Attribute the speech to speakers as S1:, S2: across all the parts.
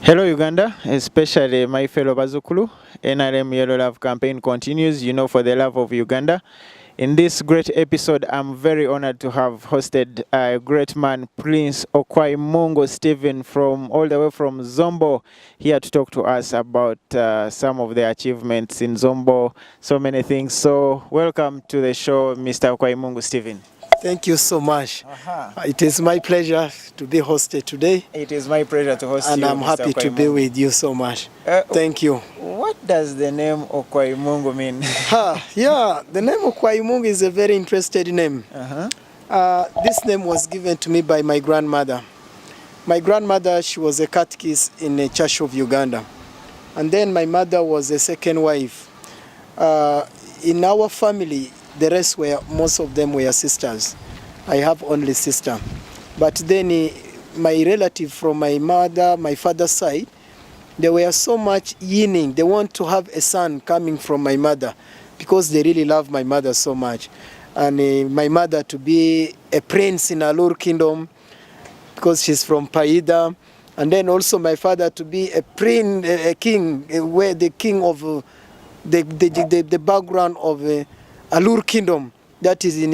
S1: Hello Uganda, especially my fellow Bazukulu. NRM Yellow Love campaign continues, for the love of Uganda. In this great episode, I'm very honored to have hosted a great man, Prince OKWAIMUNGU Stephen, all the way from Zombo, here to talk to us about some of the achievements in Zombo, so many things. So welcome to the show, Mr. OKWAIMUNGU Stephen.
S2: Thank you so much. It is my pleasure to be hosted today.
S1: It is my pleasure to host you,
S2: and I'm happy to be with you so much. Thank you.
S1: What does the name OKWAIMUNGU mean?
S2: The name OKWAIMUNGU is a very interesting name. This name was given to me by my grandmother. My grandmother, she was a catechist in the Church of Uganda. And then my mother was a second wife. In our family, most of them were sisters. I have only sister. But then my relative from my father's side, they were so much yearning. They want to have a son coming from my mother because they really love my mother so much. And my mother to be a prince in Alur kingdom because she's from Paida. And then also my father to be a prince, a king, where the king of the background of Alur kingdom, that is in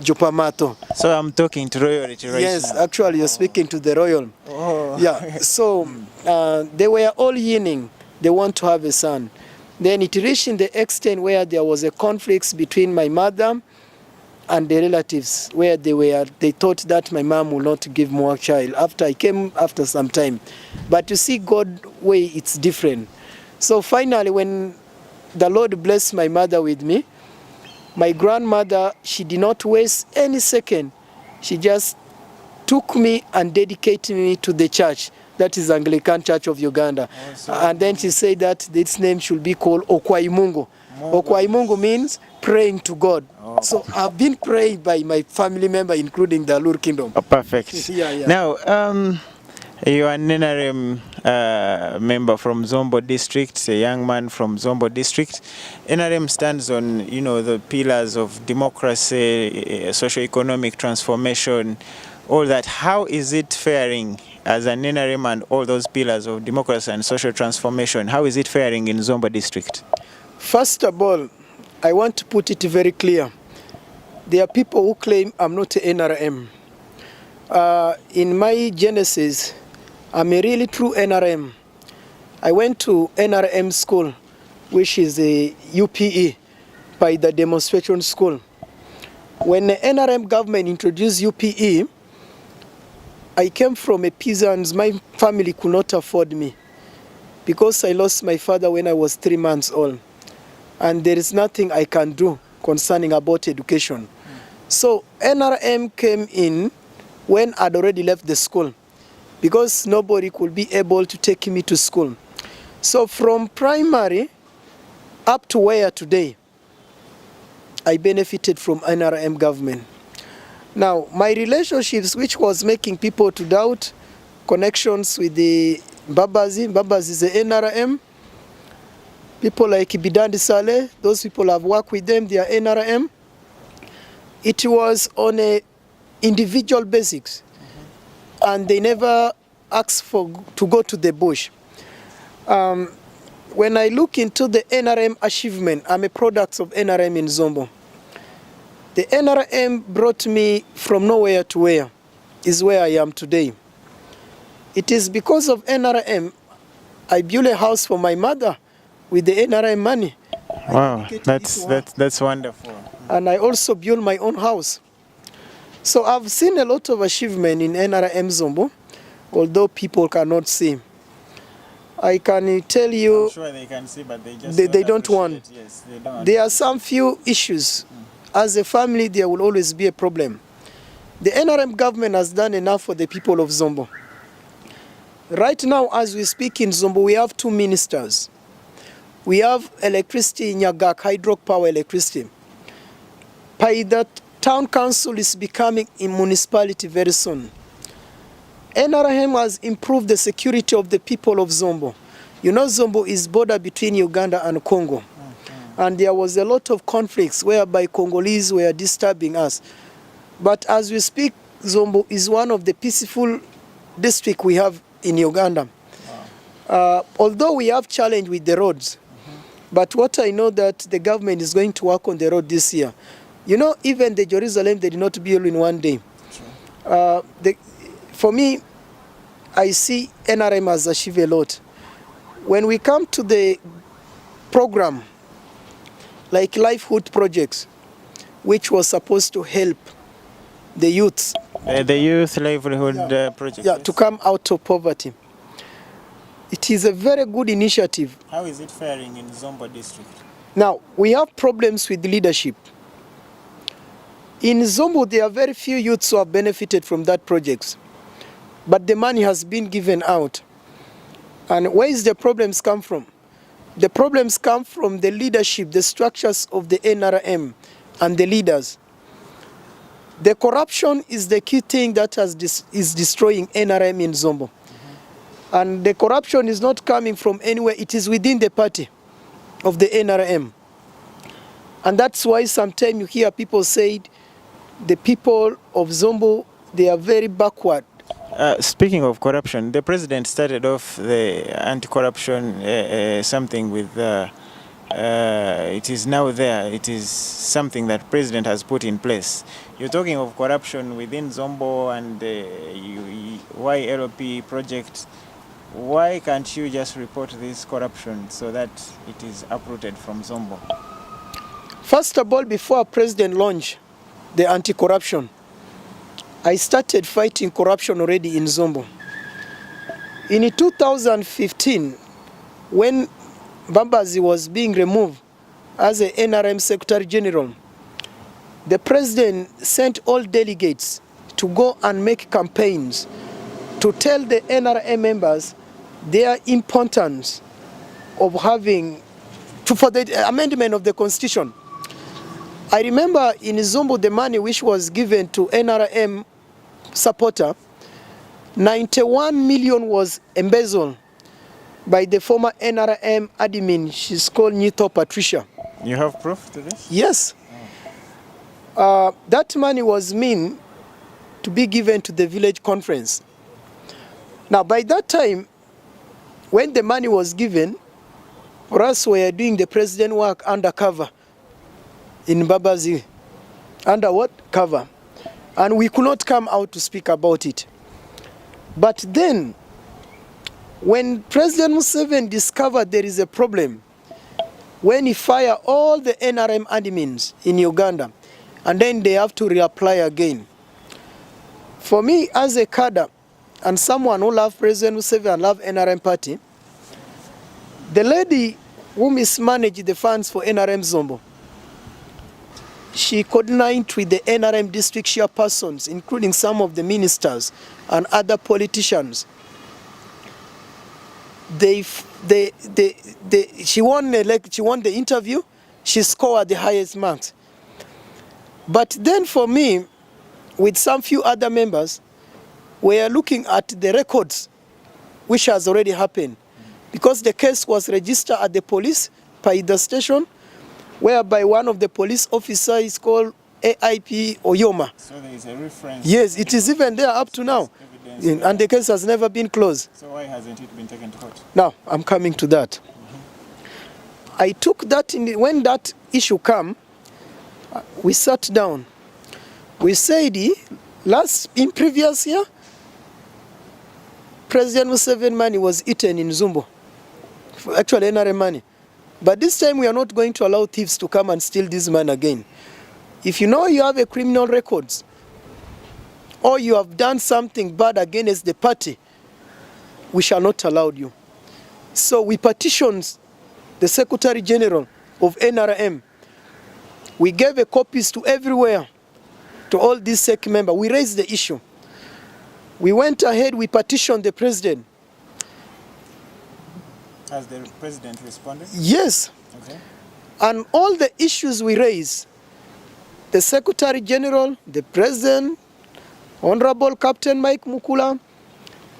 S2: Jopamato.
S1: So I'm talking to royalty right
S2: Yes,
S1: now.
S2: actually you're speaking to the royal. Yeah, so they were all yearning. They want to have a son. Then it reached in the extent where there was a conflict between my mother and the relatives, where they thought that my mom will not give more child. I came after some time. But you see, God's way, it's different. So finally, when the Lord blessed my mother with me, my grandmother, she did not waste any second. She just took me and dedicated me to the church. That is Anglican Church of Uganda. And then she said that this name should be called OKWAIMUNGU. OKWAIMUNGU means praying to God. So I've been prayed by my family member, including the Alur kingdom.
S1: Perfect. Now, you are an NRM member from Zombo District, a young man from Zombo District. NRM stands on, the pillars of democracy, socio-economic transformation, all that. How is it faring as an NRM and all those pillars of democracy and social transformation? How is it faring in Zombo District?
S2: First of all, I want to put it very clear. There are people who claim I'm not an NRM. In my genesis, I'm a really true NRM. I went to NRM school, which is a UPE, by the demonstration school. When the NRM government introduced UPE, I came from a peasant. My family could not afford me because I lost my father when I was 3 months old. And there is nothing I can do concerning about education. So NRM came in when I'd already left the school, because nobody could be able to take me to school. So from primary up to where today, I benefited from NRM government. Now, my relationships, which was making people to doubt, connections with the Babazi is the NRM. People like Bidandi Saleh, those people I've worked with them, they are NRM. It was on a individual basics. And they never asked to go to the bush. When I look into the NRM achievement, I'm a product of NRM in Zombo. The NRM brought me from nowhere to where is where I am today. It is because of NRM I built a house for my mother with the NRM money.
S1: Wow, that's wonderful.
S2: And I also built my own house. So I've seen a lot of achievement in NRM Zombo, although people cannot see. I can tell you,
S1: I'm sure they can see, but
S2: they don't want.
S1: Yes, they don't.
S2: There are some few issues. As a family, there will always be a problem. The NRM government has done enough for the people of Zombo. Right now, as we speak in Zombo, we have 2 ministers. We have electricity in Nyagak, hydropower electricity. Paida Town Council is becoming a municipality very soon. NRM has improved the security of the people of Zombo. You know, Zombo is border between Uganda and Congo. And there was a lot of conflicts whereby Congolese were disturbing us. But as we speak, Zombo is one of the peaceful districts we have in Uganda. Although we have challenge with the roads, but what I know that the government is going to work on the road this year. You know, even the Jerusalem, they did not build in one day. For me, I see NRM has achieved a lot. When we come to the program, like livelihood projects, which was supposed to help the youth.
S1: The youth livelihood project.
S2: Yeah, yes, to come out of poverty. It is a very good initiative.
S1: How is it faring in Zombo district?
S2: Now, we have problems with leadership. In Zombo, there are very few youths who have benefited from that project. But the money has been given out. And where is the problems come from? The problems come from the leadership, the structures of the NRM and the leaders. The corruption is the key thing that is destroying NRM in Zombo. And the corruption is not coming from anywhere. It is within the party of the NRM. And that's why sometimes you hear people say the people of Zombo, they are very backward.
S1: Speaking of corruption, the president started off the anti-corruption something with, it is now there, it is something that president has put in place. You're talking of corruption within Zombo and the YLP project. Why can't you just report this corruption so that it is uprooted from Zombo?
S2: First of all, before President launched the anti-corruption, I started fighting corruption already in Zombo. In 2015, when Bambazi was being removed as a NRM Secretary General, the President sent all delegates to go and make campaigns to tell the NRM members their importance of having, for the amendment of the Constitution. I remember in Zombo the money which was given to NRM supporter, 91 million was embezzled by the former NRM admin. She's called Nito Patricia.
S1: You have proof to this?
S2: Yes. That money was meant to be given to the village conference. Now, by that time, when the money was given, for us we were doing the president work undercover in Babazi. Under what? Cover. And we could not come out to speak about it. But then, when President Museveni discovered there is a problem, when he fired all the NRM admins in Uganda, and then they have to reapply again. For me, as a cadre, and someone who loves President Museveni and loves NRM party, the lady who mismanaged the funds for NRM Zombo, she coordinated with the NRM district chairpersons, including some of the ministers and other politicians. She won the interview, she scored the highest marks. But then for me, with some few other members, we are looking at the records, which has already happened. Because the case was registered at the police by the station, whereby one of the police officers is called AIP Oyoma.
S1: So there is a reference.
S2: Yes, it is even there up to now. And the case has never been closed.
S1: So why hasn't it been taken to court?
S2: Now, I'm coming to that. I took that, when that issue came, we sat down. We said, in previous year, President Museveni money was eaten in Zombo. Actually, NRM money. But this time we are not going to allow thieves to come and steal this money again. If you know you have a criminal records, or you have done something bad against the party, we shall not allow you. So we petitioned the Secretary General of NRM. We gave a copies to everywhere, to all these SEC members. We raised the issue. We went ahead, we petitioned the President.
S1: Has the President responded?
S2: Yes.
S1: Okay. And
S2: all the issues we raised, the Secretary General, the President, Honorable Captain Mike Mukula,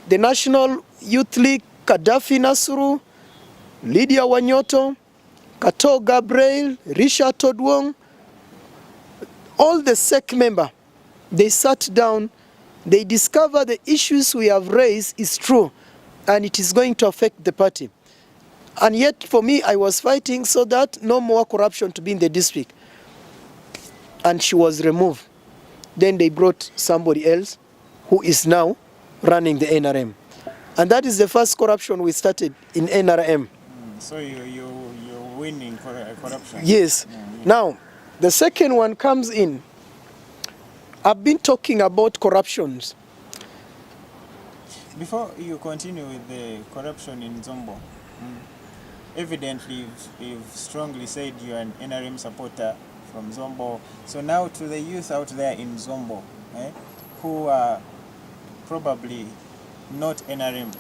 S2: the National Youth League, Gaddafi Nasuru, Lydia Wanyoto, Kato Gabriel, Richard Todwong, all the SEC members, they sat down, they discovered the issues we have raised is true. and it is going to affect the party. And yet for me, I was fighting so that no more corruption to be in the district. And she was removed. Then they brought somebody else who is now running the NRM. And that is the first corruption we started in NRM.
S1: So you're winning corruption?
S2: Yes.
S1: Yeah.
S2: Now, the second one comes in. I've been talking about corruptions.
S1: Before you continue with the corruption in Zombo, evidently you've strongly said you're an NRM supporter from Zombo. So now to the youth out there in Zombo, who are probably not NRM,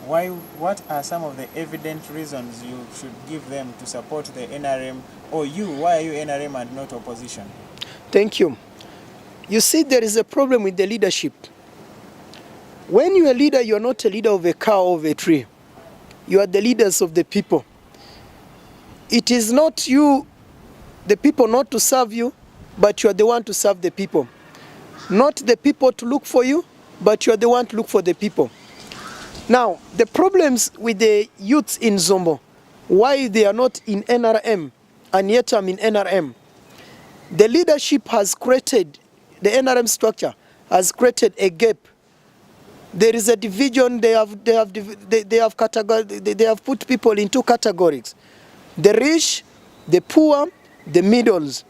S1: what are some of the evident reasons you should give them to support the NRM, or why are you NRM and not opposition?
S2: Thank you. You see, there is a problem with the leadership. When you're a leader, you're not a leader of a cow or of a tree. You are the leaders of the people. It is not you, the people, not to serve you, but you are the one to serve the people. Not the people to look for you, but you are the one to look for the people. Now, the problems with the youths in Zombo, why they are not in NRM, and yet I'm in NRM. The leadership has created, the NRM structure has created a gap. There is a division. They have put people in two categories: the rich, the poor, the middles,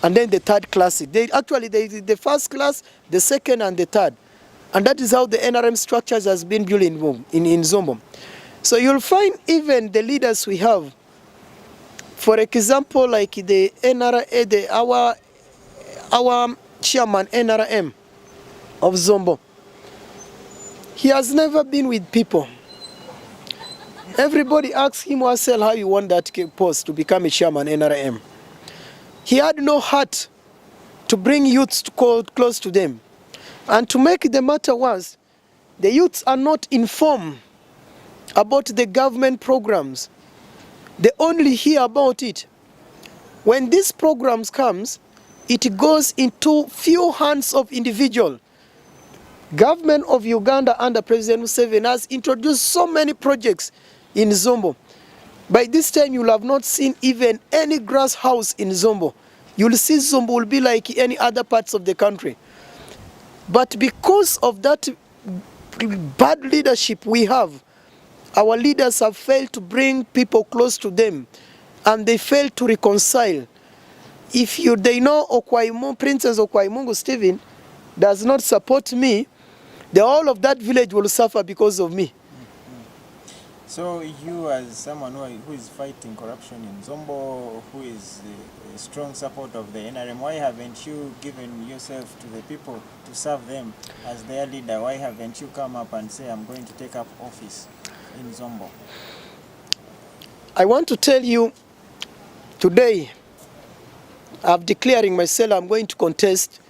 S2: and then the third class. The first class, the second, and the third. And that is how the NRM structures has been built in Zombo. So you'll find even the leaders we have, for example, like the NRA, our chairman NRM of Zombo, he has never been with people. Everybody asks him, Marcel, how you want that post to become a chairman NRM. He had no heart to bring youths close to them. And to make the matter worse, the youths are not informed about the government programs. They only hear about it. When these programs comes, it goes into few hands of individuals. Government of Uganda under President Museveni has introduced so many projects in Zombo. By this time, you'll have not seen even any grass house in Zombo. You'll see Zombo will be like any other parts of the country. But because of that bad leadership we have, our leaders have failed to bring people close to them, and they failed to reconcile. If they know Princess OKWAIMUNGU Stephen does not support me, the whole of that village will suffer because of me.
S1: So you, as someone who is fighting corruption in Zombo, who is a strong supporter of the NRM, why haven't you given yourself to the people to serve them as their leader? Why haven't you come up and say, I'm going to take up office in Zombo?
S2: I want to tell you, today, I'm declaring myself I'm going to contest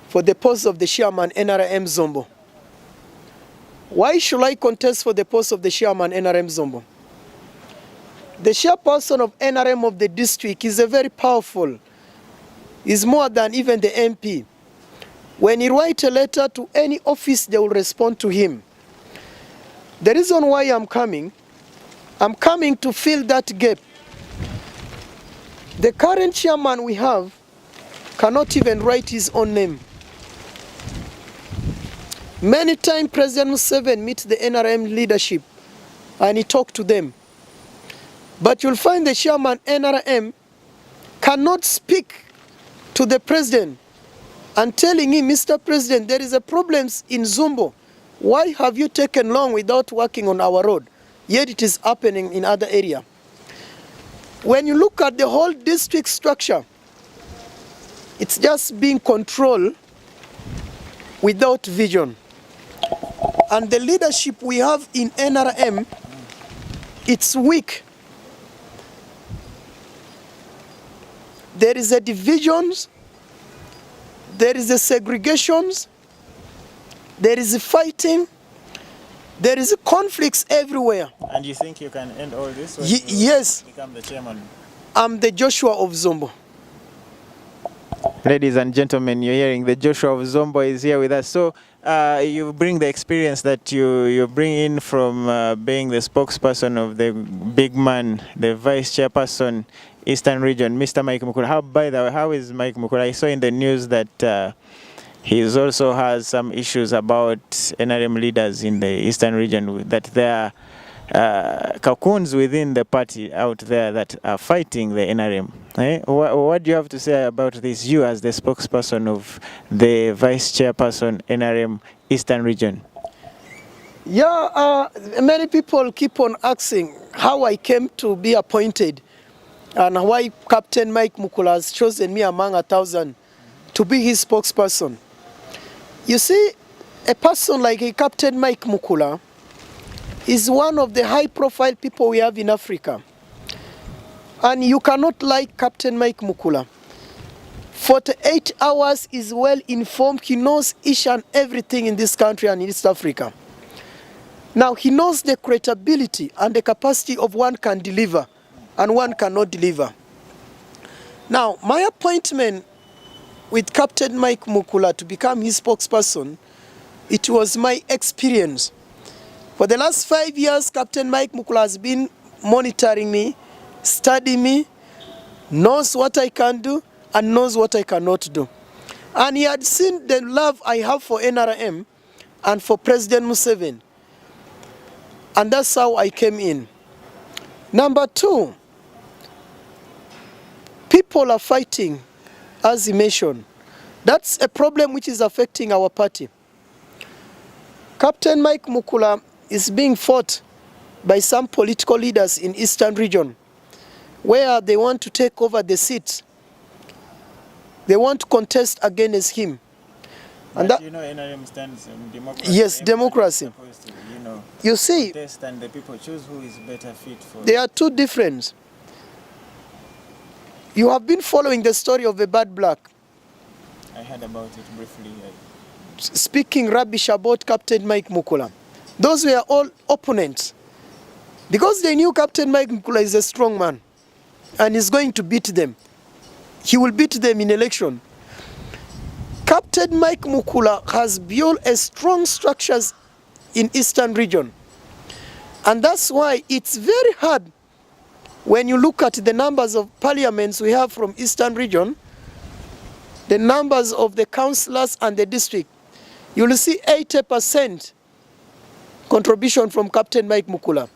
S2: for the post of the chairman NRM Zombo. Why should I contest for the post of the chairman NRM Zombo? The chairperson of NRM of the district is a very powerful, is more than even the MP. When he writes a letter to any office, they will respond to him. The reason why I'm coming to fill that gap. The current chairman we have cannot even write his own name. Many times President Museveni meets the NRM leadership and he talks to them. But you'll find the chairman NRM cannot speak to the president and telling him, Mr. President, there is a problem in Zombo. Why have you taken long without working on our road? Yet it is happening in other areas. When you look at the whole district structure, it's just being controlled without vision. And the leadership we have in NRM, it's weak. There is a divisions, there is a segregations, there is a fighting, there is a conflicts everywhere.
S1: And you think you can end all this when
S2: yes.
S1: you become the chairman?
S2: I'm the Joshua of Zombo.
S1: Ladies and gentlemen, you're hearing the Joshua of Zombo is here with us. So you bring the experience that you bring in from being the spokesperson of the big man, the vice chairperson, Eastern Region, Mr. Mike Mukula. By the way, how is Mike Mukula? I saw in the news that he also has some issues about NRM leaders in the Eastern Region, that there are cocoons within the party out there that are fighting the NRM. What do you have to say about this, you as the spokesperson of the vice chairperson NRM Eastern Region?
S2: Yeah, many people keep on asking how I came to be appointed and why Captain Mike Mukula has chosen me among 1,000 to be his spokesperson. You see, a person like a Captain Mike Mukula is one of the high-profile people we have in Africa. And you cannot like Captain Mike Mukula. 48 hours is well informed. He knows each and everything in this country and in East Africa. Now, he knows the credibility and the capacity of one can deliver and one cannot deliver. Now, my appointment with Captain Mike Mukula to become his spokesperson, it was my experience. For the last 5 years, Captain Mike Mukula has been monitoring me, studying me, knows what I can do and knows what I cannot do. And he had seen the love I have for NRM and for President Museveni. And that's how I came in. Number two, people are fighting, as he mentioned. That's a problem which is affecting our party. Captain Mike Mukula is being fought by some political leaders in Eastern Region, where they want to take over the seat. They want to contest against him.
S1: And that, you know, NRM stands on democracy.
S2: Yes, democracy.
S1: To, you know,
S2: you see,
S1: contest and the people choose who is better fit for.
S2: There are two different. You have been following the story of the bad black.
S1: I heard about it briefly.
S2: Speaking rubbish about Captain Mike Mukula. Those were all opponents. Because they knew Captain Mike Mukula is a strong man and is going to beat them. He will beat them in election. Captain Mike Mukula has built a strong structures in Eastern Region. And that's why it's very hard when you look at the numbers of parliaments we have from Eastern Region, the numbers of the councillors and the district, you will see 80% contribution from Captain Mike Mukula.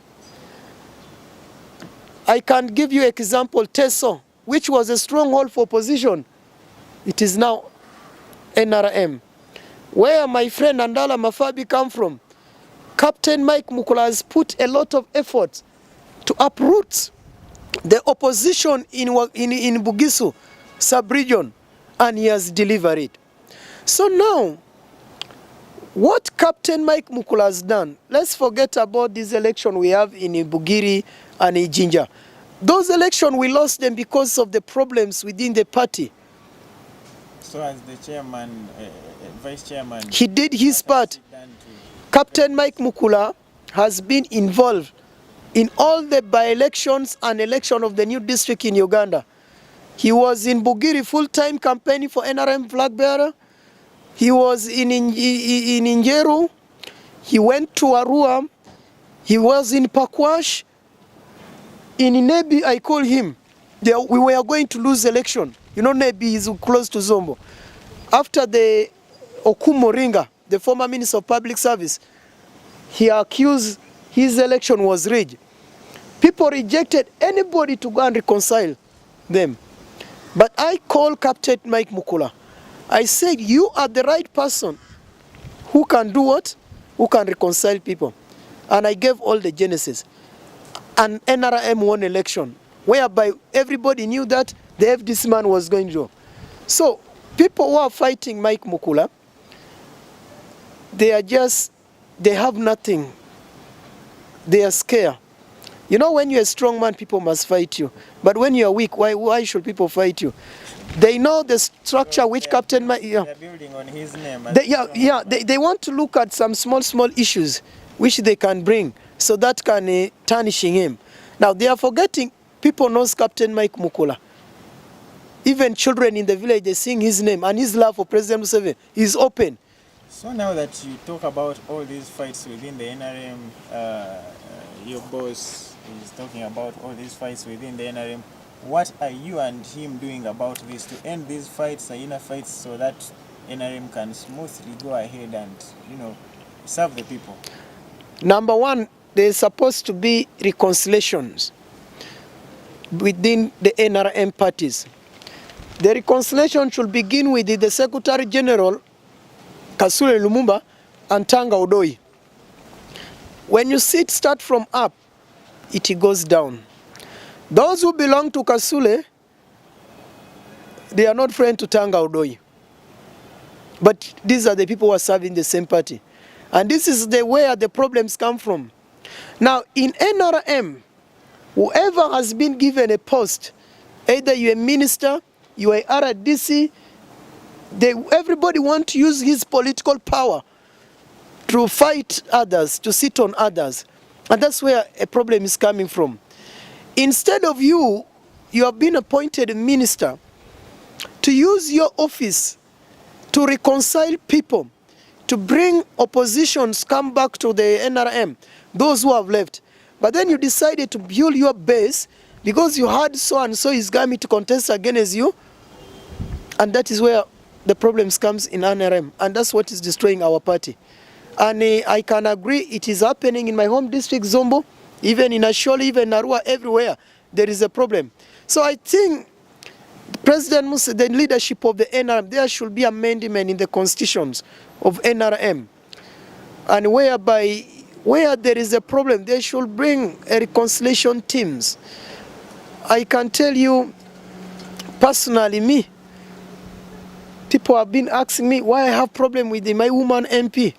S2: I can give you an example, Teso, which was a stronghold for opposition. It is now NRM. Where my friend Andala Mafabi come from, Captain Mike Mukula has put a lot of effort to uproot the opposition in Bugisu sub-region, and he has delivered it. So now, what Captain Mike Mukula has done, let's forget about this election we have in Bugiri and in Jinja. Those elections, we lost them because of the problems within the party.
S1: So as the chairman, vice chairman,
S2: he did his part. Captain Mike Mukula has been involved in all the by-elections and election of the new district in Uganda. He was in Bugiri full-time campaigning for NRM flag bearer. He was in Njeru. He went to Arua. He was in Pakwash. In Nebi, I call him. We were going to lose election. You know, Nebi is close to Zombo. After the Okumoringa, the former Minister of Public Service, he accused his election was rigged. People rejected anybody to go and reconcile them. But I called Captain Mike Mukula. I said, you are the right person who can do what? Who can reconcile people. And I gave all the genesis. And NRM won election, whereby everybody knew that the FDC man was going to do. So people who are fighting Mike Mukula, they have nothing. They are scared. You know, when you're a strong man, people must fight you. But when you're weak, why should people fight you? They know the structure which Captain Mike... Yeah.
S1: They're building on his name.
S2: They want to look at some small issues which they can bring so that can tarnishing him. Now, they are forgetting people knows Captain Mike Mukula. Even children in the village, they sing his name and his love for President Museveni is open.
S1: So now that you talk about all these fights within the NRM, your boss is talking about all these fights within the NRM. What are you and him doing about this to end these fights, the inner fights, so that NRM can smoothly go ahead and, serve the people?
S2: Number one, there's supposed to be reconciliations within the NRM parties. The reconciliation should begin with the Secretary General, Kasule Lumumba, and Tanga Odoi. When you start from up, it goes down. Those who belong to Kasule, they are not friends to Tanga Odoi. But these are the people who are serving the same party. And this is where the problems come from. Now, in NRM, whoever has been given a post, either you're a minister, you are a RDC, everybody wants to use his political power to fight others, to sit on others. And that's where a problem is coming from. Instead of you have been appointed a minister to use your office to reconcile people, to bring oppositions come back to the NRM, those who have left. But then you decided to build your base because you had so-and-so is coming to contest against you. And that is where the problems comes in NRM. And that's what is destroying our party. And I can agree it is happening in my home district, Zombo, even in Asholi, even Narua, everywhere there is a problem. So I think President Musa, the leadership of the NRM, there should be amendment in the constitutions of NRM. And where there is a problem, they should bring a reconciliation teams. I can tell you personally, people have been asking me why I have problem with my woman MP,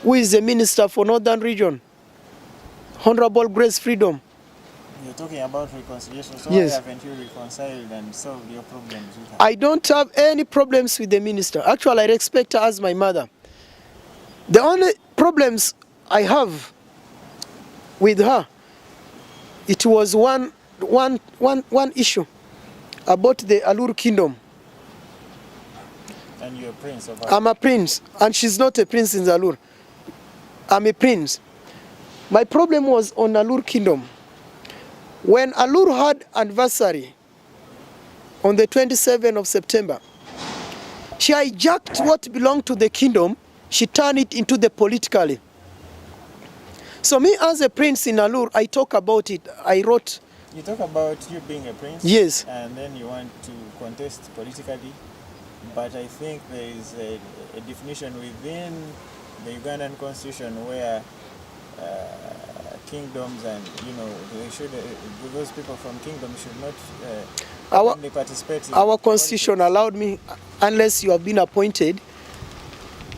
S2: who is the Minister for Northern Region, Honorable Grace Freedom.
S1: You're talking about reconciliation, so
S2: yes.
S1: Why haven't you reconciled and solved your problems with her?
S2: I don't have any problems with the minister. Actually, I respect her as my mother. The only problems I have with her, it was one issue about the Alur Kingdom.
S1: And you're a prince of Alur.
S2: I'm a prince, and she's not a prince in Alur. I'm a prince. My problem was on Alur Kingdom. When Alur had anniversary on the 27th of September, she hijacked what belonged to the kingdom, she turned it into the politically. So me as a prince in Alur, I talk about it, I wrote.
S1: You talk about you being a prince?
S2: Yes.
S1: And then you want to contest politically, but I think there is a definition within the Ugandan constitution where kingdoms and they should those people from kingdoms should not participate.
S2: Our constitution allowed me, unless you have been appointed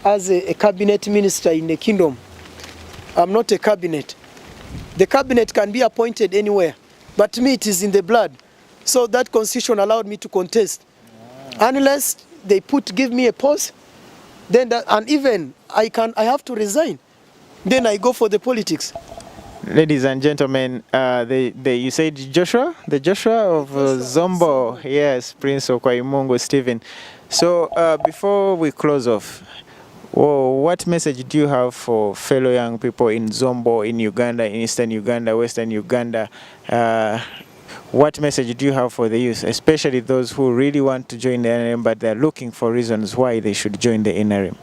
S2: as a cabinet minister in the kingdom. I'm not a cabinet. The cabinet can be appointed anywhere, but me it is in the blood. So that constitution allowed me to contest. Unless they give me a post, then and even I have to resign. Then I go for the politics.
S1: Ladies and gentlemen, you said Joshua? The Joshua of Zombo. Yes, Prince OKWAIMUNGU Stephen. So before we close off, what message do you have for fellow young people in Zombo, in Uganda, in Eastern Uganda, Western Uganda? What message do you have for the youth, especially those who really want to join the NRM but they're looking for reasons why they should join the NRM?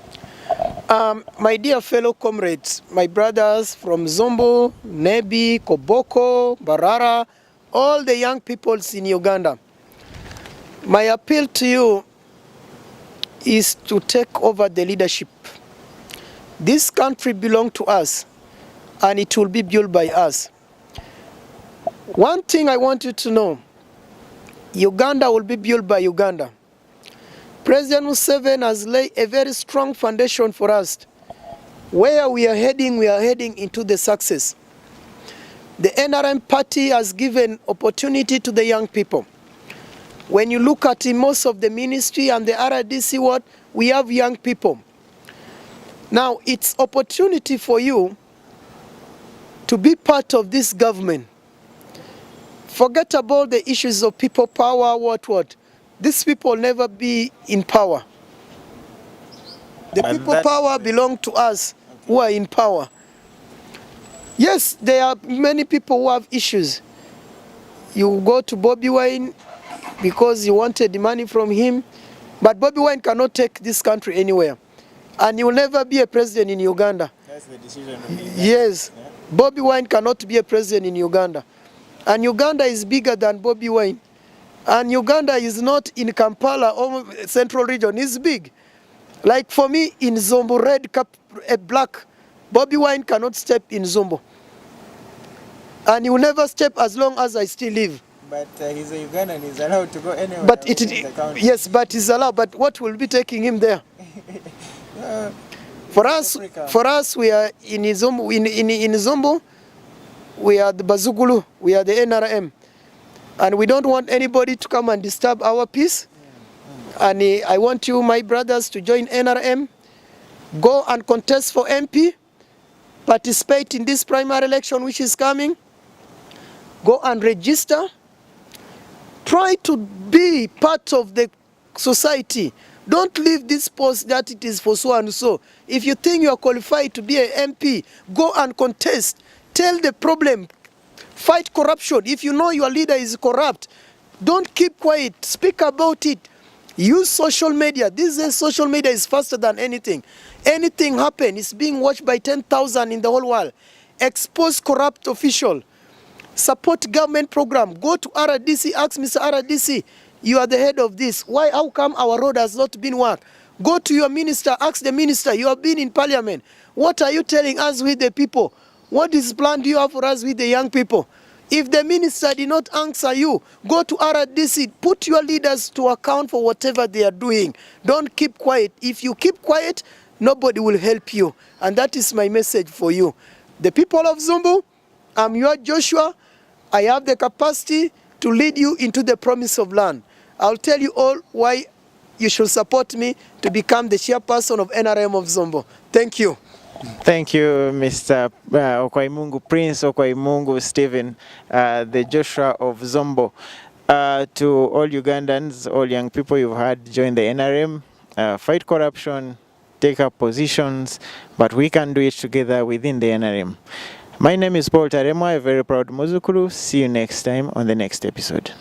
S2: My dear fellow comrades, my brothers from Zombo, Nebi, Koboko, Barara, all the young peoples in Uganda, my appeal to you is to take over the leadership. This country belongs to us, and it will be built by us. One thing I want you to know, Uganda will be built by Uganda. President Museveni has laid a very strong foundation for us. Where we are heading into the success. The NRM party has given opportunity to the young people. When you look at most of the ministry and the RDC, we have young people. Now, it's opportunity for you to be part of this government. Forget about the issues of people power, what. These people will never be in power. The people power belong to us who are in power. Yes, there are many people who have issues. You go to Bobby Wine because you wanted money from him, but Bobby Wine cannot take this country anywhere. And he will never be a president in Uganda.
S1: That's the decision of Uganda.
S2: Yes, yeah. Bobby Wine cannot be a president in Uganda. And Uganda is bigger than Bobby Wine. And Uganda is not in Kampala or Central Region, it's big. Like for me, in Zombo red cap, a black, Bobby Wine cannot step in Zombo. And he will never step as long as I still live.
S1: But he's a Ugandan, he's allowed to go anywhere.
S2: But yes, but he's allowed. But what will be taking him there? For us, we are in Zombo. In Zombo, we are the Bazukulu, we are the NRM, and we don't want anybody to come and disturb our peace. And I want you, my brothers, to join NRM. Go and contest for MP. Participate in this primary election which is coming. Go and register. Try to be part of the society. Don't leave this post that it is for so and so. If you think you are qualified to be an MP, go and contest. Tell the problem. Fight corruption. If you know your leader is corrupt, don't keep quiet. Speak about it. Use social media. These days, social media is faster than anything. Anything happen, it's being watched by 10,000 in the whole world. Expose corrupt official. Support government program. Go to RDC, ask Mr. RDC, you are the head of this. Why, how come our road has not been worked? Go to your minister, ask the minister, you have been in parliament. What are you telling us with the people? What is plan do you have for us with the young people? If the minister did not answer you, go to RDC, put your leaders to account for whatever they are doing. Don't keep quiet. If you keep quiet, nobody will help you. And that is my message for you. The people of Zombo, I'm your Joshua. I have the capacity to lead you into the promise of land. I'll tell you all why you should support me to become the chairperson of NRM of Zombo. Thank you.
S1: Thank you, Mr. OKWAIMUNGU, Prince OKWAIMUNGU Steven, the Joshua of Zombo. To all Ugandans, all young people you've had join the NRM, fight corruption, take up positions, but we can do it together within the NRM. My name is Paul Taremwa, a very proud Muzukulu. See you next time on the next episode.